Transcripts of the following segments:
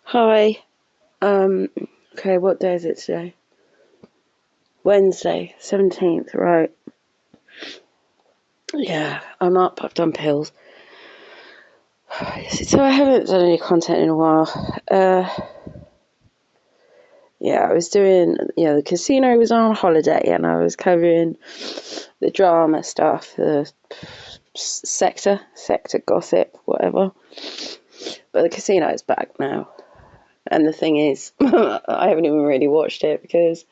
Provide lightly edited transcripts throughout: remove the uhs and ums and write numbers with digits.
Hi. Um, okay, what day is it today? Wednesday, 17th, right. Yeah, I'm up, I've done pills. So I haven't done any content in a while. I was doing, the casino was on holiday and I was covering the drama stuff, the sector gossip, whatever. But the casino is back now. And the thing is, I haven't even really watched it because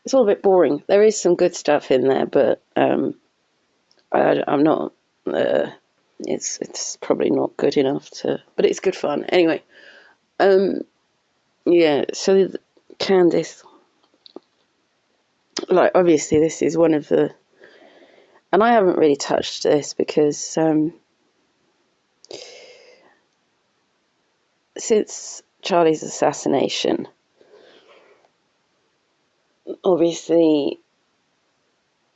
it's all a bit boring. There is some good stuff in there, but I'm not. It's probably not good enough to, but it's good fun anyway. So Candice, like obviously this is one of the, and I haven't really touched this because since Charlie's assassination, obviously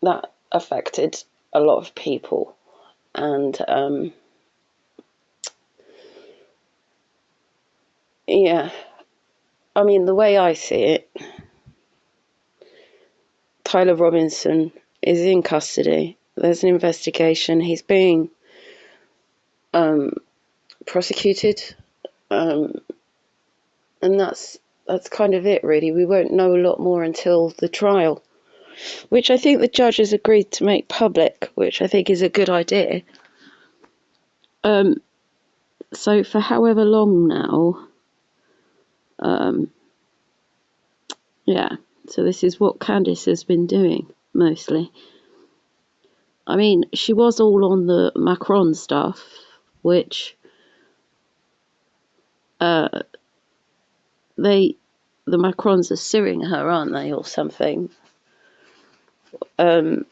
that affected a lot of people, and I mean, the way I see it, Tyler Robinson is in custody. There's an investigation. He's being prosecuted, and that's kind of it, really. We won't know a lot more until the trial, which I think the judge has agreed to make public, which I think is a good idea. So for however long now, so this is what Candice has been doing, mostly. I mean, she was all on the Macron stuff, which the Macrons are suing her, aren't they, or something? So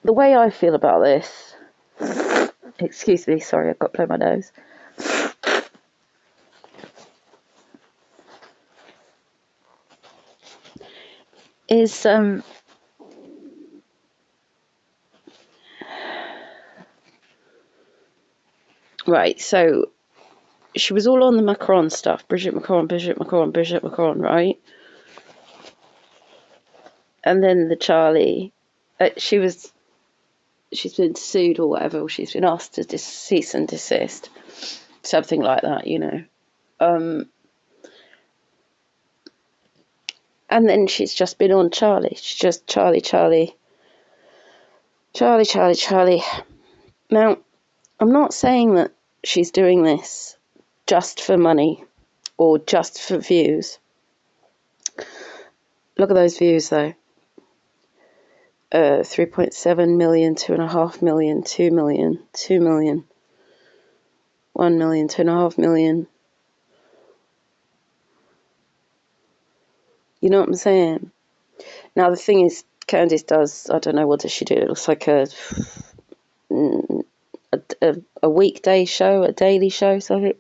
the way I feel about this, excuse me, sorry, I've got to blow my nose, is right, so she was all on the Macron stuff, Brigitte Macron, right? And then the Charlie, she's been sued or whatever, or she's been asked to cease and desist, something like that, and then she's just been on Charlie. She's just Charlie. Now, I'm not saying that she's doing this just for money or just for views. Look at those views, though. 3.7 million, 2.5 million, 2 million, 2 million, 1 million, 2.5 million. You know what I'm saying? Now, the thing is, Candice does, I don't know, what does she do? It looks like a weekday show, a daily show, something.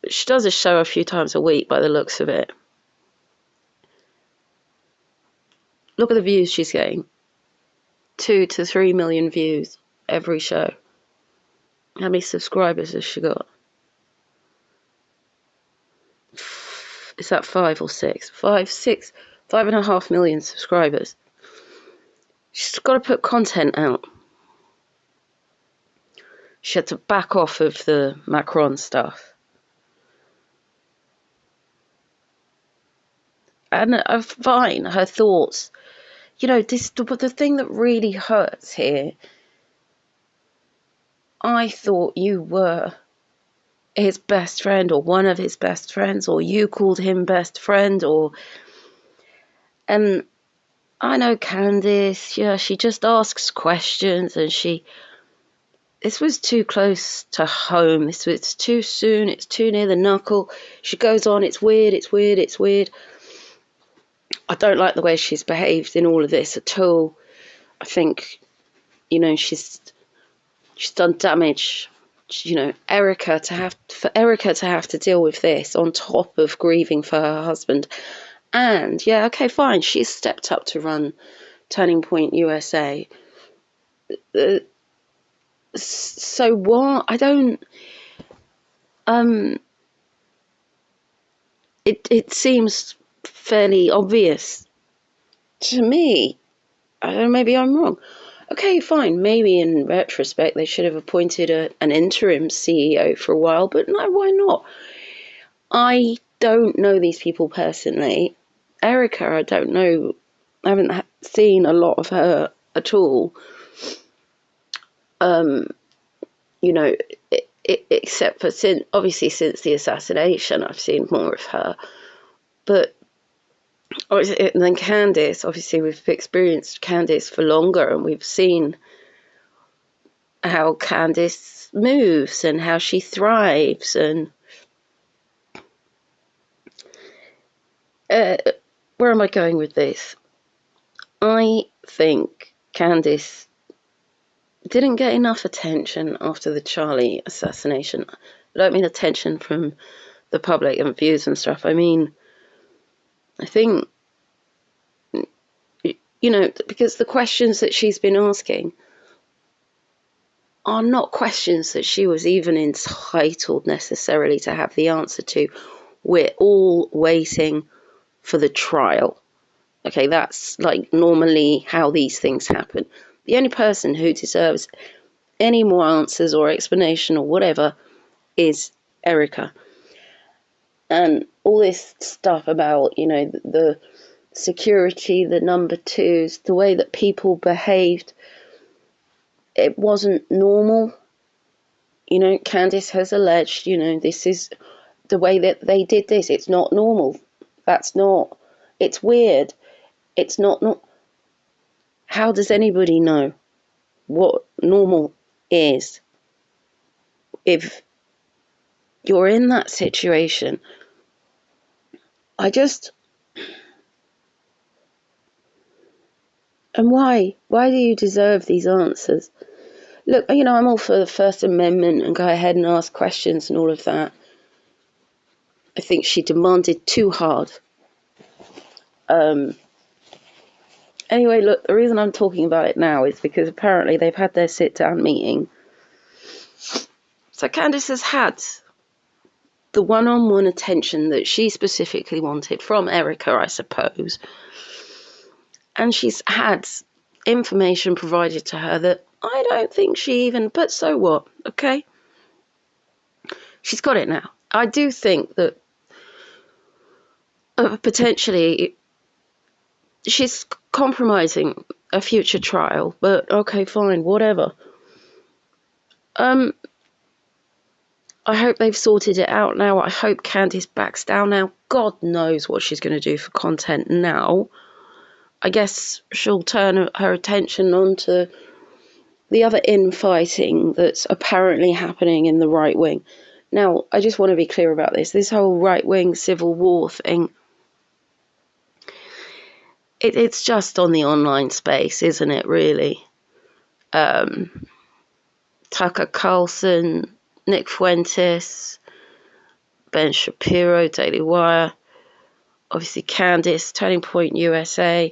She does a show a few times a week by the looks of it. Look at the views she's getting. 2 to 3 million views every show. How many subscribers has she got? Is that 5 or 6? 5, 6, 5.5 million subscribers. She's got to put content out. She had to back off of the Macron stuff. And fine, her thoughts. The thing that really hurts here, I thought you were his best friend or one of his best friends, or you called him best friend, and I know Candice, she just asks questions, and this was too close to home. This was too soon. It's too near the knuckle. She goes on, it's weird. I don't like the way she's behaved in all of this at all. I think, she's done damage. Erica to have to deal with this on top of grieving for her husband. And, okay, fine, she's stepped up to run Turning Point USA. So what? I don't. It seems fairly obvious to me. I don't know, maybe I'm wrong. Okay, fine. Maybe in retrospect they should have appointed an interim CEO for a while, but no, why not? I don't know these people personally. Erica, I don't know. I haven't seen a lot of her at all. You know, except for obviously since the assassination, I've seen more of her. But and then Candice, obviously we've experienced Candice for longer, and we've seen how Candice moves and how she thrives, and where am I going with this? I think Candice didn't get enough attention after the Charlie assassination. I don't mean attention from the public and views and stuff. I mean, I think, you know, because the questions that she's been asking are not questions that she was even entitled necessarily to have the answer to. We're all waiting for the trial. Okay, that's like normally how these things happen. The only person who deserves any more answers or explanation or whatever is Erica. And all this stuff about, you know, the security, the number twos, the way that people behaved, it wasn't normal. You know, Candice has alleged, you know, this is the way that they did this. It's not normal. That's not, it's weird. It's not. How does anybody know what normal is if you're in that situation? And why? Why do you deserve these answers? Look, you know, I'm all for the First Amendment and go ahead and ask questions and all of that. I think she demanded too hard. Anyway, look, the reason I'm talking about it now is because apparently they've had their sit-down meeting. So Candice has had the one-on-one attention that she specifically wanted from Erica, I suppose. And she's had information provided to her that I don't think she even, but so what, okay? She's got it now. I do think that potentially she's compromising a future trial, but okay, fine, whatever. I hope they've sorted it out now. I hope Candice backs down now. God knows what she's going to do for content now. I guess she'll turn her attention onto the other infighting that's apparently happening in the right wing. Now, I just want to be clear about this. This whole right-wing civil war thing, it's just on the online space, isn't it, really? Tucker Carlson, Nick Fuentes, Ben Shapiro, Daily Wire, obviously Candice, Turning Point USA,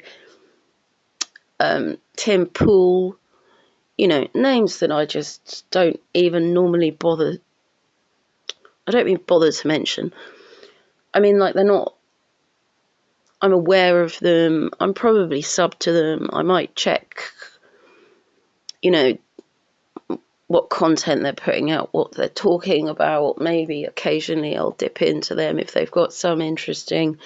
Tim Pool, you know, names that I just don't even normally bother. I don't even bother to mention. I mean, like, they're not, I'm aware of them. I'm probably subbed to them. I might check, you know, what content they're putting out, what they're talking about. Maybe occasionally I'll dip into them if they've got some interesting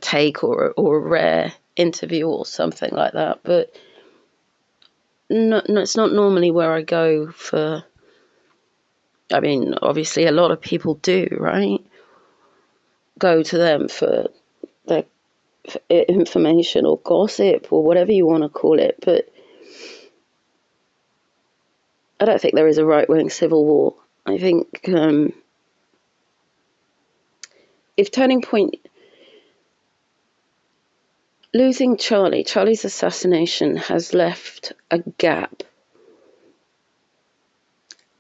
take or a rare interview or something like that. But no, it's not normally where I go for. I mean, obviously a lot of people do, right? Go to them for their information or gossip or whatever you want to call it, but I don't think there is a right-wing civil war. I think if Turning Point, losing Charlie's assassination has left a gap,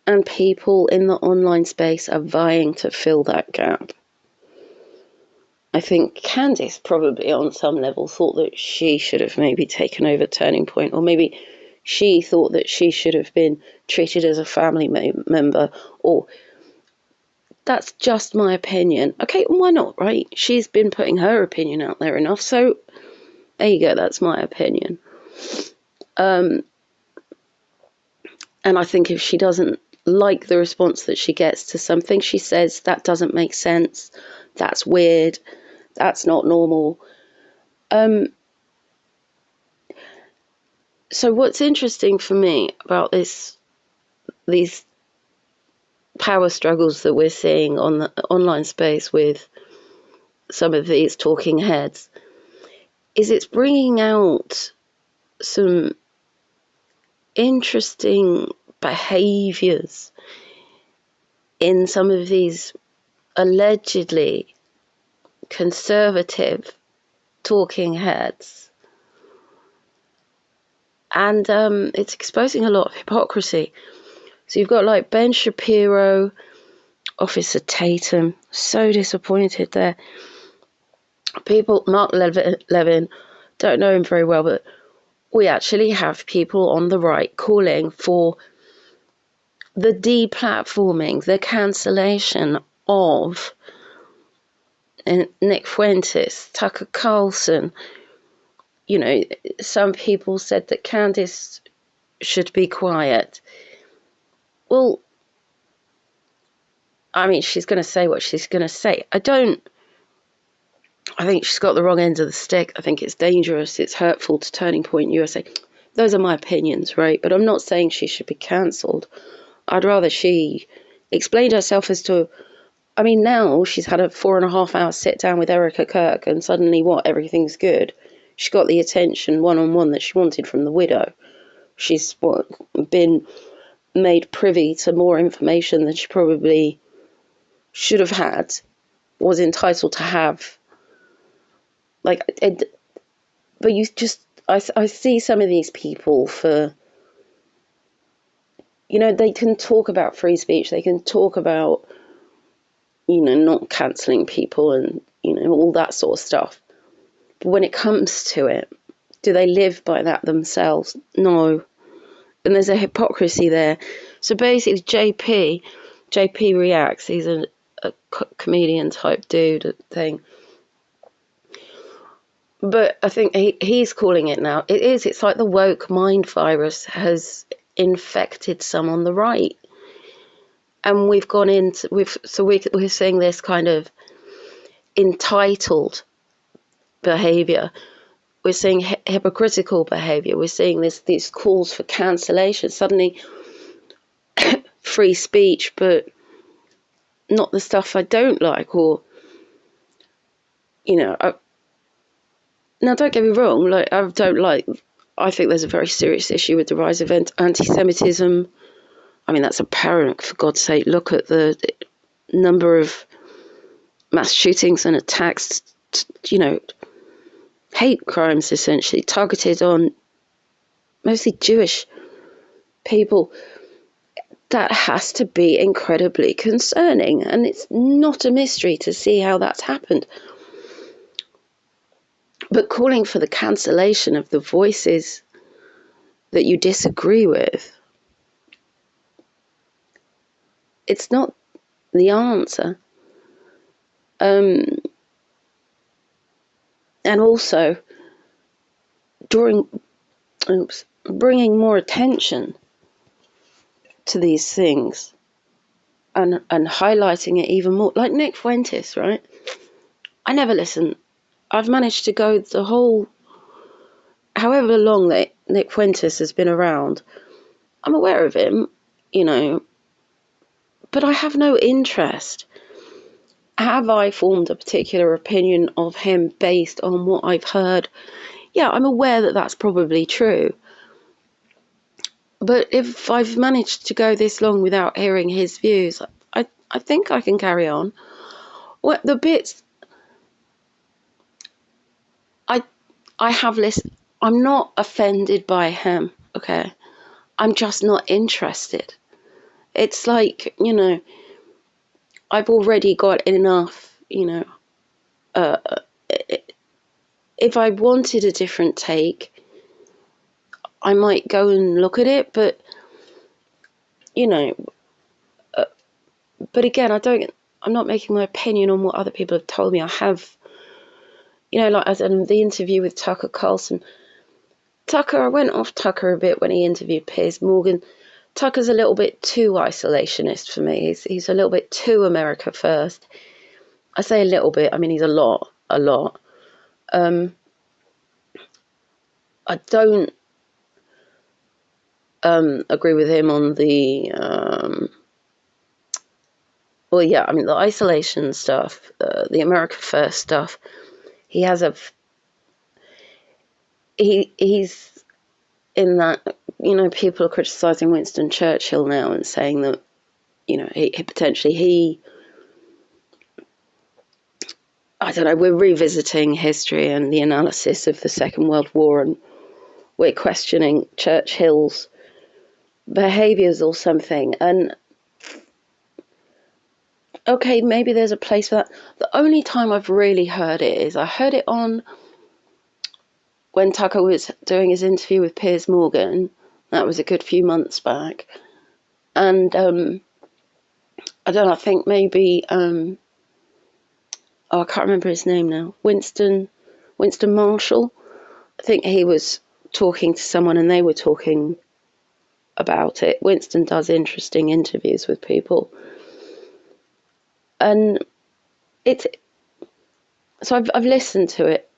and people in the online space are vying to fill that gap. I think Candice probably on some level thought that she should have maybe taken over Turning Point, or maybe she thought that she should have been treated as a family member, or that's just my opinion. Okay, why not, right? She's been putting her opinion out there enough, so there you go, that's my opinion. And I think if she doesn't like the response that she gets to something, she says, that doesn't make sense, that's weird, that's not normal. So what's interesting for me about these power struggles that we're seeing on the online space with some of these talking heads is it's bringing out some interesting behaviors in some of these allegedly conservative talking heads, and it's exposing a lot of hypocrisy. So you've got like Ben Shapiro, Officer Tatum, so disappointed there. People, Mark Levin, don't know him very well, but we actually have people on the right calling for the deplatforming, the cancellation of Nick Fuentes, Tucker Carlson. You know, some people said that Candice should be quiet. Well, I mean, she's going to say what she's going to say. I think she's got the wrong end of the stick. I think it's dangerous. It's hurtful to Turning Point USA. Those are my opinions, right? But I'm not saying she should be cancelled. I'd rather she explained herself as to, I mean, now she's had a 4.5 hour sit down with Erica Kirk, and suddenly everything's good. She got the attention one-on-one that she wanted from the widow. She's been made privy to more information than she probably should have had, was entitled to have. But you just, I see some of these people for, they can talk about free speech, they can talk about, not cancelling people and, all that sort of stuff. But when it comes to it, do they live by that themselves? No. And there's a hypocrisy there. So basically, JP Reacts, he's a comedian type dude thing. But I think he's calling it now. It's like the woke mind virus has infected some on the right. And we've gone into, we're seeing this kind of entitled behaviour. We're seeing hypocritical behaviour. We're seeing these calls for cancellation. Suddenly, free speech, but not the stuff I don't like, or, now don't get me wrong, I think there's a very serious issue with the rise of anti-Semitism. I mean, that's apparent, for God's sake. Look at the number of mass shootings and attacks, hate crimes essentially targeted on mostly Jewish people. That has to be incredibly concerning, and it's not a mystery to see how that's happened. But calling for the cancellation of the voices that you disagree with, it's not the answer. And also bringing more attention to these things and highlighting it even more. Like Nick Fuentes, right? I never listen. I've managed to go the whole, however long that Nick Fuentes has been around, I'm aware of him, but I have no interest. Have I formed a particular opinion of him based on what I've heard? Yeah, I'm aware that that's probably true. But if I've managed to go this long without hearing his views, I think I can carry on. Well, the bits I have listened, I'm not offended by him, okay? I'm just not interested. It's like, I've already got enough, if I wanted a different take, I might go and look at it, but but again, I'm not making my opinion on what other people have told me. I have, like as in the interview with Tucker Carlson. I went off Tucker a bit when he interviewed Piers Morgan. Tucker's a little bit too isolationist for me. He's a little bit too America first. I say a little bit, I mean he's a lot. I don't agree with him on the the isolation stuff, the America first stuff. He's in that, people are criticising Winston Churchill now and saying that, I don't know, we're revisiting history and the analysis of the Second World War, and we're questioning Churchill's behaviours or something. And okay, maybe there's a place for that. The only time I've really heard it is I heard it on when Tucker was doing his interview with Piers Morgan. That was a good few months back. And I don't know, I think maybe I can't remember his name now. Winston Marshall. I think he was talking to someone and they were talking about it. Winston does interesting interviews with people. And so I've listened to it.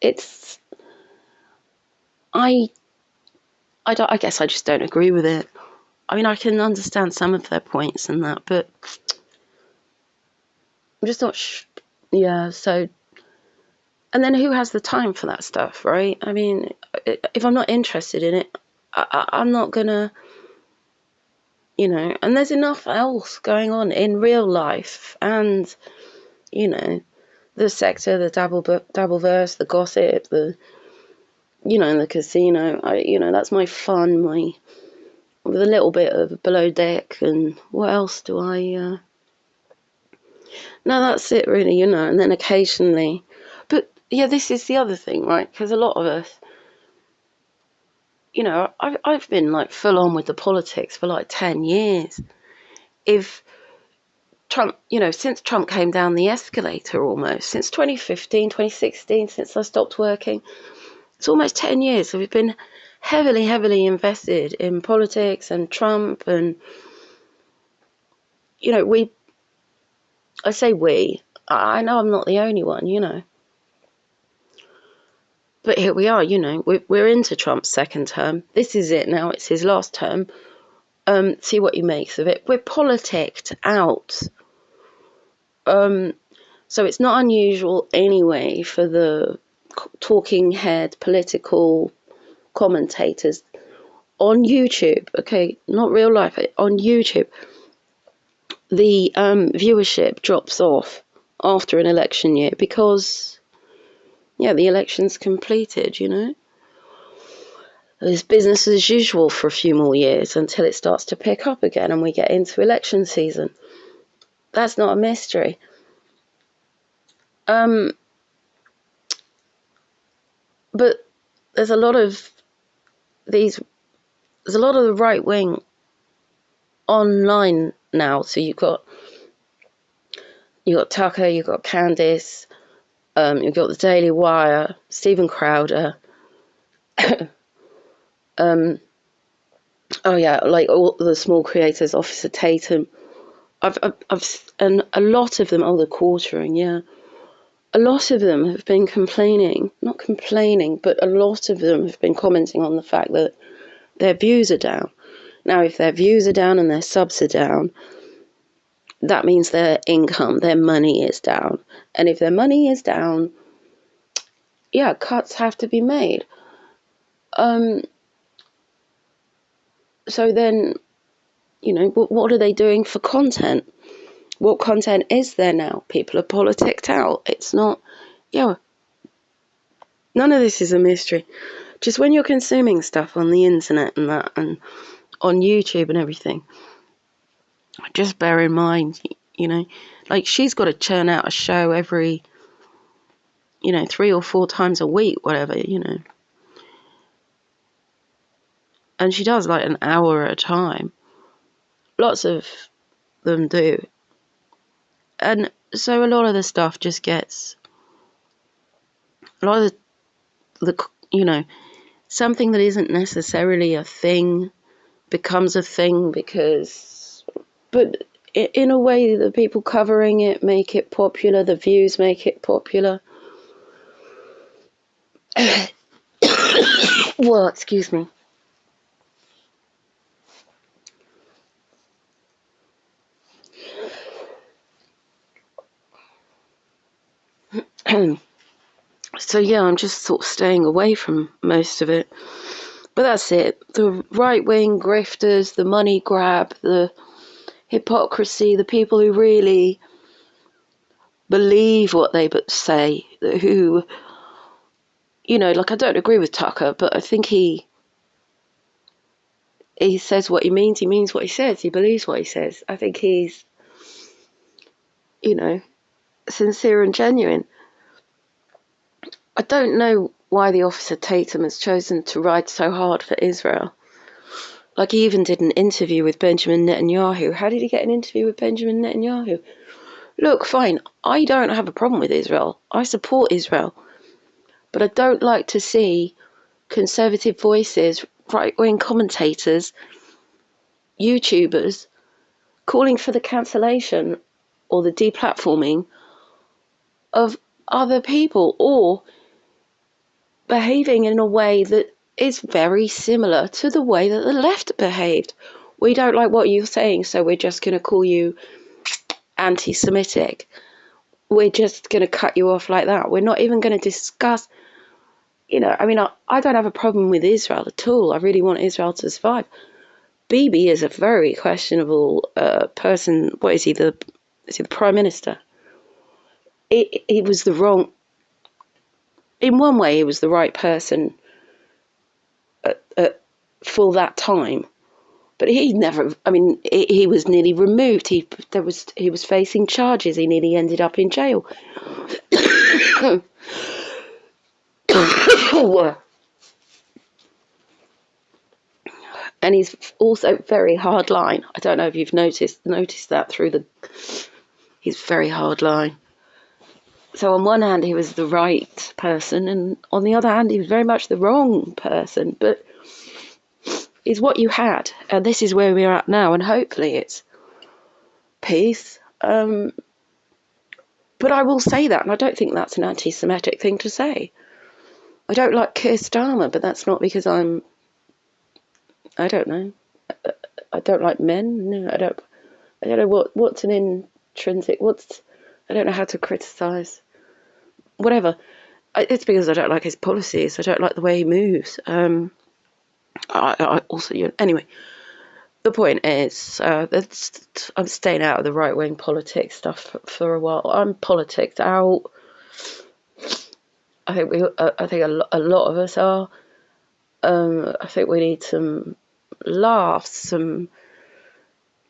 I guess I just don't agree with it. I mean, I can understand some of their points and that, but I'm just not so, and then who has the time for that stuff, right? I mean, if I'm not interested in it, I'm not gonna, and there's enough else going on in real life, and, the sector, the Dabbleverse, the gossip, the casino, that's my fun, with a little bit of below deck, and what else do I, no, that's it really, and then occasionally, but yeah, this is the other thing, right, because a lot of us, I've been like full on with the politics for like 10 years. If Trump, since Trump came down the escalator almost, since 2015, 2016, since I stopped working, it's almost 10 years. So we've been heavily, heavily invested in politics and Trump, and, I say we, I know I'm not the only one, but here we are, we're into Trump's second term. This is it now, it's his last term. See what he makes of it. We're politicked out. So it's not unusual anyway for the talking head political commentators on YouTube, okay, not real life, on YouTube, the viewership drops off after an election year because, the election's completed, There's business as usual for a few more years until it starts to pick up again and we get into election season. That's not a mystery. But there's a lot of the right wing online now. So you've got Tucker, you've got Candice, you've got the Daily Wire, Stephen Crowder. Like all the small creators, Officer Tatum. And a lot of them, the Quartering, a lot of them have been not complaining, but a lot of them have been commenting on the fact that their views are down. Now, if their views are down and their subs are down, that means their income, their money is down. And if their money is down, cuts have to be made. So then, what are they doing for content? What content is there now? People are politicked out. It's not, none of this is a mystery. Just when you're consuming stuff on the internet and that, and on YouTube and everything, just bear in mind, like she's got to churn out a show every 3 or 4 times a week, whatever, And she does like an hour at a time. Lots of them do. And so a lot of the stuff just gets, a lot of the something that isn't necessarily a thing becomes a thing but in a way the people covering it make it popular, the views make it popular. Well, excuse me. So yeah, I'm just sort of staying away from most of it. But that's it. The right-wing grifters, the money grab, the hypocrisy, the people who really believe what they say, who, like, I don't agree with Tucker, but I think he says what he means what he says, he believes what he says. I think he's, sincere and genuine. I don't know why the officer Tatum has chosen to ride so hard for Israel. Like, he even did an interview with Benjamin Netanyahu. How did he get an interview with Benjamin Netanyahu? Look, fine, I don't have a problem with Israel. I support Israel. But I don't like to see conservative voices, right-wing commentators, YouTubers, calling for the cancellation or the deplatforming of other people, or behaving in a way that is very similar to the way that the left behaved. We don't like what you're saying, so we're just going to call you anti-Semitic. We're just going to cut you off like that. We're not even going to discuss, I don't have a problem with Israel at all. I really want Israel to survive. Bibi is a very questionable person. What is he? Is he the Prime Minister? He was the wrong. In one way, he was the right person for that time, but he never. I mean, he was nearly removed. He was facing charges. He nearly ended up in jail. And he's also very hard line. I don't know if you've noticed that he's very hard line. So on one hand, he was the right person, and on the other hand, he was very much the wrong person. But it's what you had, and this is where we're at now, and hopefully it's peace. But I will say that, and I don't think that's an anti-Semitic thing to say. I don't like Keir Starmer, but that's not because I don't know. I don't like men. No, I don't know what's an intrinsic. I don't know how to criticise. Whatever. It's because I don't like his policies. I don't like the way he moves. I also, anyway. The point is, I'm staying out of the right-wing politics stuff for a while. I'm politics out. I think a lot of us are. I think we need some laughs, some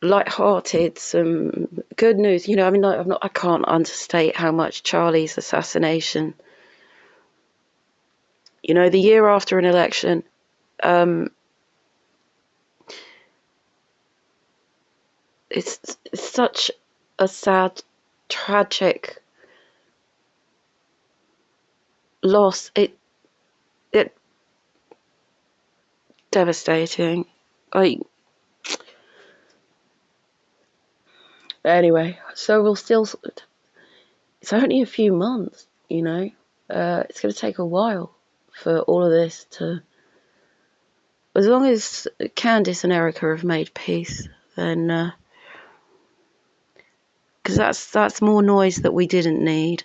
light-hearted, some good news. I can't understate how much Charlie's assassination. The year after an election, it's such a sad, tragic loss. It devastating. Anyway, so we'll still. It's only a few months, It's going to take a while for all of this to. As long as Candice and Erica have made peace, then. Because that's more noise that we didn't need.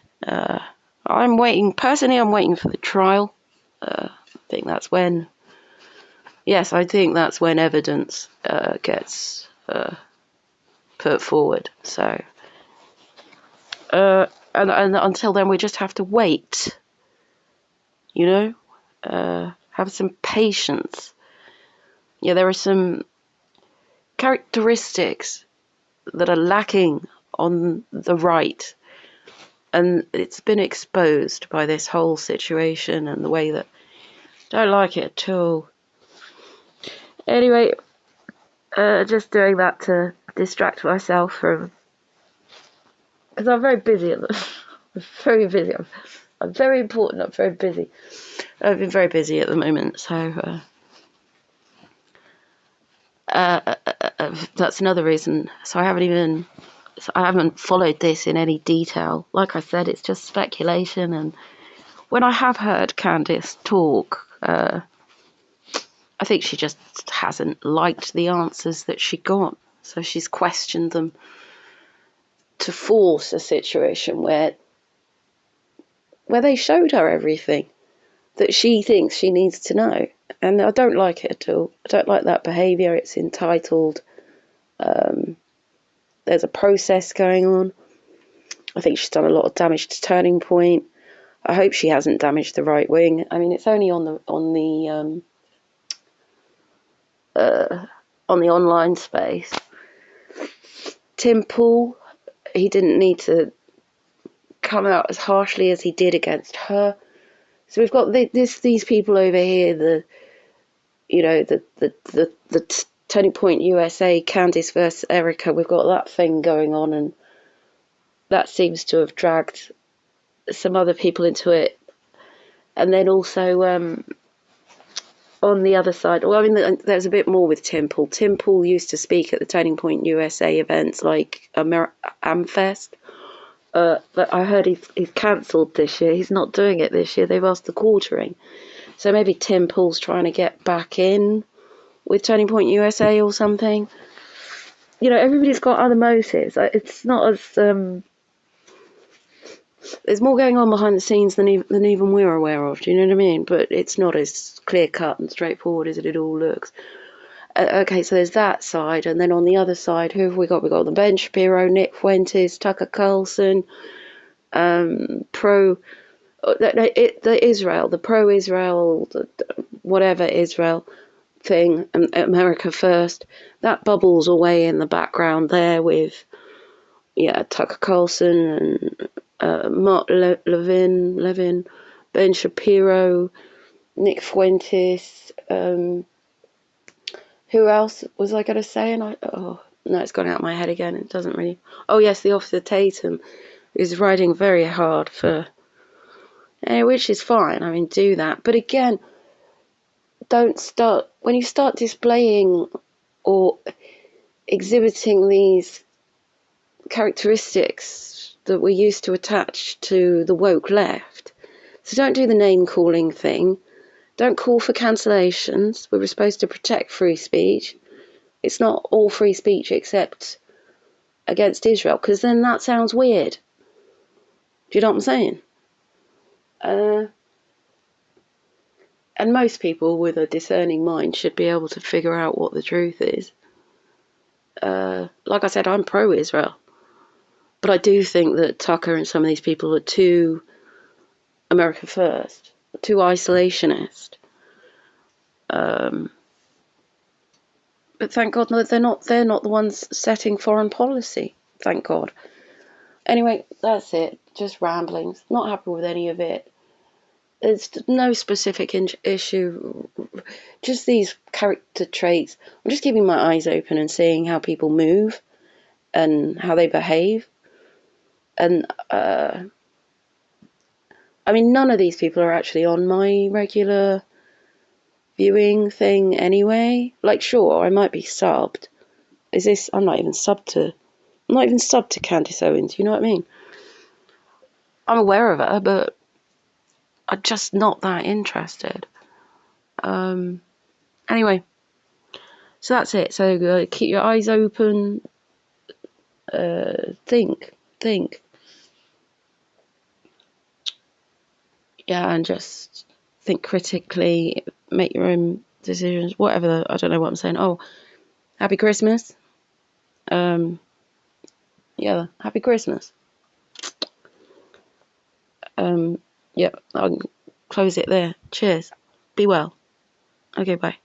I'm waiting for the trial. I think that's when. Yes, I think that's when evidence gets put forward. So, and until then, we just have to wait. Have some patience. Yeah, there are some characteristics that are lacking on the right and it's been exposed by this whole situation and the way that don't like it at all. Anyway, just doing that to distract myself from, because I'm very busy at the I'm very busy. I'm very important. I'm very busy. I've been very busy at the moment, so that's another reason. So I haven't followed this in any detail. Like I said, it's just speculation. And when I have heard Candice talk, I think she just hasn't liked the answers that she got. So she's questioned them to force a situation where they showed her everything that she thinks she needs to know. And I don't like it at all. I don't like that behaviour. It's entitled. There's a process going on. I think she's done a lot of damage to Turning Point. I hope she hasn't damaged the right wing. I mean, it's only on the online space. Tim Pool, he didn't need to come out as harshly as he did against her. So we've got these people over here, the Turning Point USA, Candice versus Erica. We've got that thing going on, and that seems to have dragged some other people into it. And then also on the other side, well, I mean, there's a bit more with Tim Pool. Tim Pool used to speak at the Turning Point USA events like Amfest. But I heard he's cancelled this year. He's not doing it this year. They've asked the quartering. So maybe Tim Pool's trying to get back in with Turning Point USA or something. Everybody's got other motives. It's not as there's more going on behind the scenes than even we're aware of. Do you know what I mean? But it's not as clear cut and straightforward as it all looks. Okay, so there's that side, and then on the other side, who have we got? We got the Ben Shapiro, Nick Fuentes, Tucker Carlson, the Israel, the pro-Israel, whatever Israel thing, America First. That bubbles away in the background there with Tucker Carlson and Mark Levin, Ben Shapiro, Nick Fuentes. Who else was I going to say? And no, it's gone out of my head again. It doesn't really. Oh yes, the Officer Tatum is riding very hard for, which is fine. I mean, do that, but again, don't start when you start displaying or exhibiting these characteristics that we're used to attach to the woke left. So don't do the name calling thing. Don't call for cancellations. We were supposed to protect free speech. It's not all free speech except against Israel, because then that sounds weird. Do you know what I'm saying? And most people with a discerning mind should be able to figure out what the truth is. Like I said, I'm pro-Israel. But I do think that Tucker and some of these people are too America First, too isolationist. But thank God they're not the ones setting foreign policy. Thank God. Anyway, that's it. Just ramblings. Not happy with any of it. There's no specific issue. Just these character traits. I'm just keeping my eyes open and seeing how people move and how they behave. And I mean, none of these people are actually on my regular viewing thing anyway. Like, sure, I might be subbed. I'm not even subbed to Candice Owens, you know what I mean? I'm aware of her, but I'm just not that interested. Anyway, so that's it. So keep your eyes open. Think. Yeah, and just think critically, make your own decisions, whatever. I don't know what I'm saying. Oh, happy Christmas. Yeah, happy Christmas. Yeah, I'll close it there. Cheers. Be well. Okay, bye.